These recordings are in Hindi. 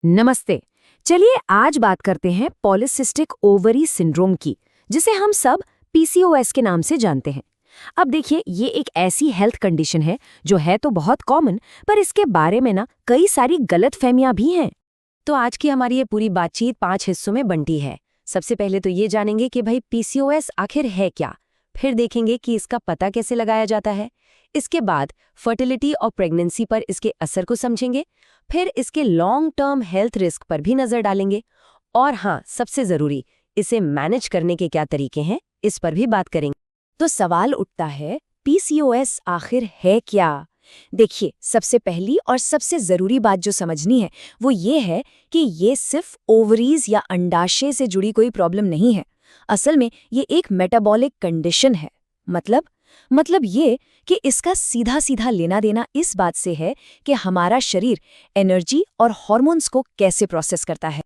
नमस्ते। चलिए आज बात करते हैं पॉलीसिस्टिक ओवरी सिंड्रोम की, जिसे हम सब पीसीओएस के नाम से जानते हैं। अब देखिए, ये एक ऐसी हेल्थ कंडीशन है जो है तो बहुत कॉमन, पर इसके बारे में ना कई सारी गलतफहमियां भी हैं। तो आज की हमारी ये पूरी बातचीत 5 हिस्सों में बंटी है। सबसे पहले तो ये जानेंगे कि भाई पीसीओएस आखिर है क्या। फिर देखेंगे कि इसका पता कैसे लगाया जाता है। इसके बाद फर्टिलिटी और प्रेगनेंसी पर इसके असर को समझेंगे। फिर इसके लॉन्ग टर्म हेल्थ रिस्क पर भी नजर डालेंगे। और हाँ, सबसे जरूरी, इसे मैनेज करने के क्या तरीके हैं, इस पर भी बात करेंगे। तो सवाल उठता है, पीसीओएस आखिर है क्या? देखिए, सबसे पहली और सबसे जरूरी बात जो समझनी है वो ये है कि ये सिर्फ ओवरीज या अंडाशय से जुड़ी कोई प्रॉब्लम नहीं है। असल में ये एक मेटाबॉलिक कंडीशन है। मतलब ये कि इसका सीधा सीधा लेना देना इस बात से है कि हमारा शरीर एनर्जी और हार्मोन्स को कैसे प्रोसेस करता है।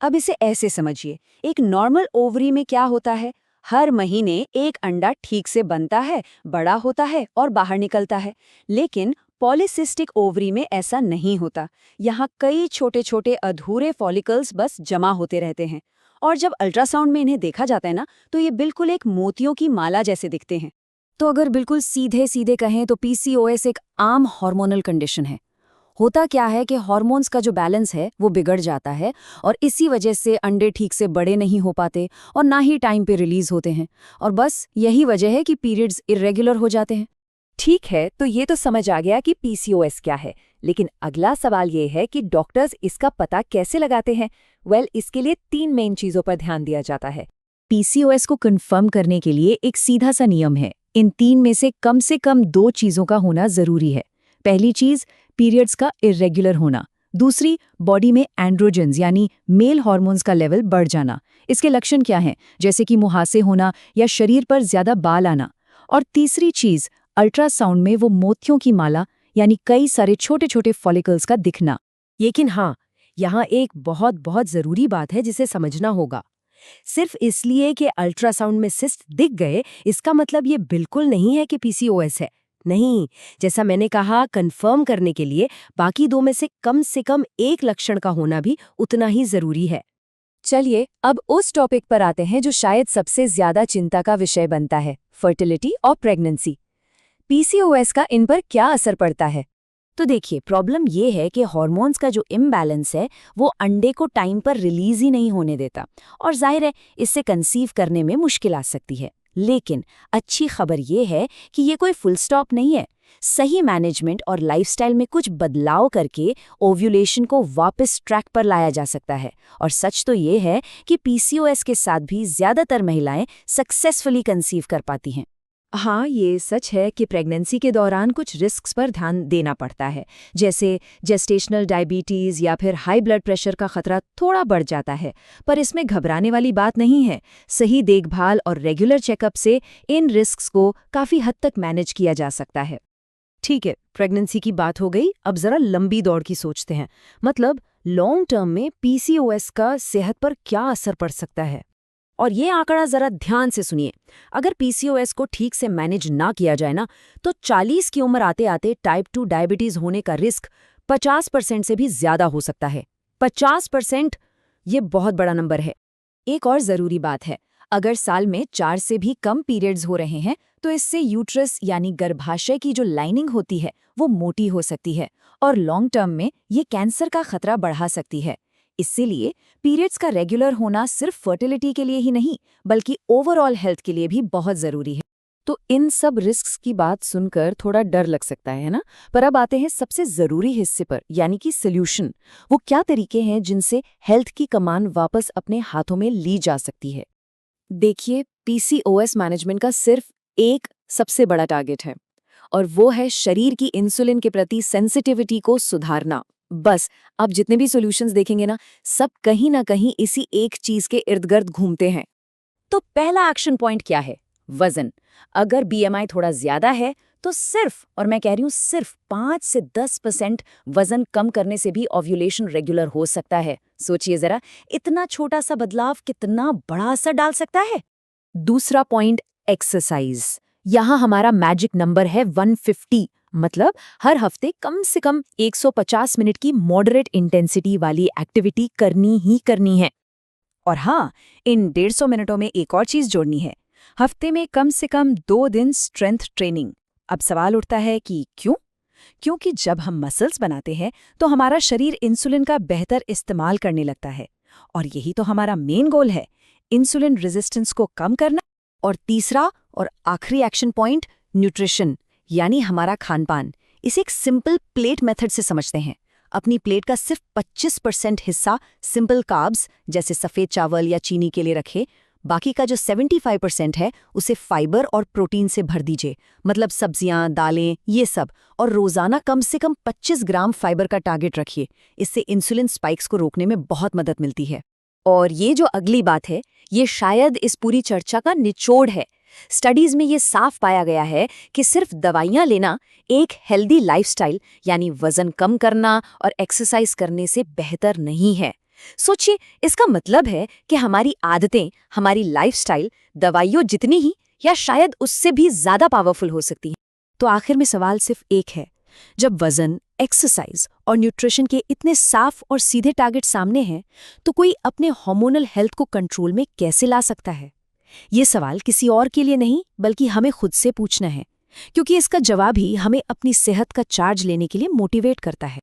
अब इसे ऐसे समझिए, एक नॉर्मल ओवरी में क्या होता है? हर महीने एक अंडा ठीक से बनता है, बड़ा होता है और बाहर निकलता है। लेकिन पॉलीसिस्टिक ओवरी में ऐसा नहीं होता। यहाँ कई छोटे छोटे अधूरे फॉलिकल्स बस जमा होते रहते हैं। और जब अल्ट्रासाउंड में इन्हें देखा जाता है ना, तो ये बिल्कुल एक मोतियों की माला जैसे दिखते हैं। तो अगर बिल्कुल सीधे सीधे कहें तो पीसीओएस एक आम हार्मोनल कंडीशन है। होता क्या है कि हार्मोन्स का जो बैलेंस है वो बिगड़ जाता है, और इसी वजह से अंडे ठीक से बड़े नहीं हो पाते और ना ही टाइम पे रिलीज होते हैं। और बस यही वजह है कि पीरियड्स इरेगुलर हो जाते हैं। ठीक है, तो ये तो समझ आ गया कि पीसीओएस क्या है। लेकिन अगला सवाल ये है कि डॉक्टर्स इसका पता कैसे लगाते हैं। इसके लिए 3 मेन चीजों पर ध्यान दिया जाता है। पीसीओएस को कंफर्म करने के लिए एक सीधा सा नियम है। इन 3 में से कम 2 चीजों का होना जरूरी है। पहली चीज, पीरियड्स का इरेगुलर होना। दूसरी, बॉडी में एंड्रोजन्स यानी मेल हार्मोन्स का लेवल बढ़ जाना। इसके लक्षण क्या हैं, जैसे कि मुहासे होना या शरीर पर ज्यादा बाल आना। और तीसरी चीज, अल्ट्रासाउंड में वो मोतियों की माला यानी कई सारे छोटे छोटे फॉलिकल्स का दिखना। लेकिन हाँ, यहाँ एक बहुत बहुत जरूरी बात है जिसे समझना होगा। सिर्फ इसलिए कि अल्ट्रासाउंड में सिस्ट दिख गए, इसका मतलब ये बिल्कुल नहीं है कि पीसीओएस है। नहीं, जैसा मैंने कहा, कंफर्म करने के लिए बाकी 2 में से कम एक लक्षण का होना भी उतना ही जरूरी है। चलिए अब उस टॉपिक पर आते हैं जो शायद सबसे ज्यादा चिंता का विषय बनता है, फर्टिलिटी और प्रेगनेंसी। पीसीओएस का इन पर क्या असर पड़ता है? तो देखिए, प्रॉब्लम ये है कि हार्मोन्स का जो इम्बैलेंस है वो अंडे को टाइम पर रिलीज ही नहीं होने देता, और जाहिर है इससे कंसीव करने में मुश्किल आ सकती है। लेकिन अच्छी खबर ये है कि ये कोई फुल स्टॉप नहीं है। सही मैनेजमेंट और लाइफस्टाइल में कुछ बदलाव करके ओव्यूलेशन को वापस ट्रैक पर लाया जा सकता है। और सच तो ये है कि पीसीओएस के साथ भी ज्यादातर महिलाएं सक्सेसफुली कंसीव कर पाती हैं। हाँ, ये सच है कि प्रेगनेंसी के दौरान कुछ रिस्क्स पर ध्यान देना पड़ता है, जैसे जेस्टेशनल डायबिटीज़ या फिर हाई ब्लड प्रेशर का खतरा थोड़ा बढ़ जाता है। पर इसमें घबराने वाली बात नहीं है। सही देखभाल और रेगुलर चेकअप से इन रिस्क्स को काफ़ी हद तक मैनेज किया जा सकता है। ठीक है, प्रेगनेंसी की बात हो गई, अब जरा लंबी दौड़ की सोचते हैं। मतलब लॉन्ग टर्म में पीसीओएस का सेहत पर क्या असर पड़ सकता है। और ये आंकड़ा जरा ध्यान से सुनिए। अगर पीसीओएस को ठीक से मैनेज ना किया जाए ना, तो 40 की उम्र आते आते टाइप 2 डायबिटीज होने का रिस्क 50% से भी ज्यादा हो सकता है। 50%! ये बहुत बड़ा नंबर है। एक और जरूरी बात है, अगर साल में 4 से भी कम पीरियड्स हो रहे हैं, तो इससे यूट्रस यानी गर्भाशय की जो लाइनिंग होती है वो मोटी हो सकती है, और लॉन्ग टर्म में ये कैंसर का खतरा बढ़ा सकती है। इसीलिए पीरियड्स का रेगुलर होना सिर्फ फर्टिलिटी के लिए ही नहीं, बल्कि ओवरऑल हेल्थ के लिए भी बहुत जरूरी है। तो इन सब रिस्क्स की बात सुनकर थोड़ा डर लग सकता है ना? पर अब आते हैं सबसे जरूरी हिस्से पर, यानी कि सोल्यूशन। वो क्या तरीके हैं जिनसे हेल्थ की कमान वापस अपने हाथों में ली जा सकती है? देखिए, पीसीओएस मैनेजमेंट का सिर्फ एक सबसे बड़ा टारगेट है, और वो है शरीर की इंसुलिन के प्रति सेंसिटिविटी को सुधारना। बस, आप जितने भी सॉल्यूशंस देखेंगे ना, सब कहीं ना कहीं इसी एक चीज के इर्द गिर्द घूमते हैं। तो पहला एक्शन पॉइंट क्या है? वजन। अगर बीएमआई थोड़ा ज्यादा है तो सिर्फ, और मैं कह रही हूं सिर्फ, 5 से 10% वजन कम करने से भी ओव्यूलेशन रेगुलर हो सकता है। सोचिए जरा, इतना छोटा सा बदलाव कितना बड़ा असर डाल सकता है। दूसरा पॉइंट, एक्सरसाइज। यहाँ हमारा मैजिक नंबर है 150। मतलब हर हफ्ते कम से कम 150 मिनट की मॉडरेट इंटेंसिटी वाली एक्टिविटी करनी ही करनी है। और हाँ, इन 150 मिनटों में एक और चीज़ जोड़नी है। हफ्ते में कम से कम 2 दिन स्ट्रेंथ ट्रेनिंग। अब सवाल उठता है कि क्यों? क्योंकि जब हम मसल्स बनाते हैं तो हमारा शरीर इंसुलिन का बेहतर इस्तेमाल करने लगता है। और यही तो हमारा मेन गोल है, इंसुलिन रेजिस्टेंस को कम करना। और तीसरा और आखिरी एक्शन पॉइंट, न्यूट्रिशन, यानी हमारा खानपान। इसे एक सिंपल प्लेट मेथड से समझते हैं। अपनी प्लेट का सिर्फ 25% हिस्सा सिंपल कार्ब्स जैसे सफ़ेद चावल या चीनी के लिए रखें। बाकी का जो 75% है उसे फाइबर और प्रोटीन से भर दीजिए, मतलब सब्जियां, दालें, ये सब। और रोज़ाना कम से कम 25 ग्राम फाइबर का टारगेट रखिए। इससे इंसुलिन स्पाइक्स को रोकने में बहुत मदद मिलती है। और ये जो अगली बात है, ये शायद इस पूरी चर्चा का निचोड़ है। स्टडीज में ये साफ पाया गया है कि सिर्फ दवाइयां लेना एक हेल्दी लाइफस्टाइल यानी वजन कम करना और एक्सरसाइज करने से बेहतर नहीं है। सोचिए, इसका मतलब है कि हमारी आदतें, हमारी लाइफस्टाइल दवाइयों जितनी ही या शायद उससे भी ज्यादा पावरफुल हो सकती हैं। तो आखिर में सवाल सिर्फ एक है, जब वजन, एक्सरसाइज और न्यूट्रिशन के इतने साफ और सीधे टारगेट सामने हैं, तो कोई अपने हार्मोनल हेल्थ को कंट्रोल में कैसे ला सकता है? ये सवाल किसी और के लिए नहीं बल्कि हमें खुद से पूछना है, क्योंकि इसका जवाब ही हमें अपनी सेहत का चार्ज लेने के लिए मोटिवेट करता है।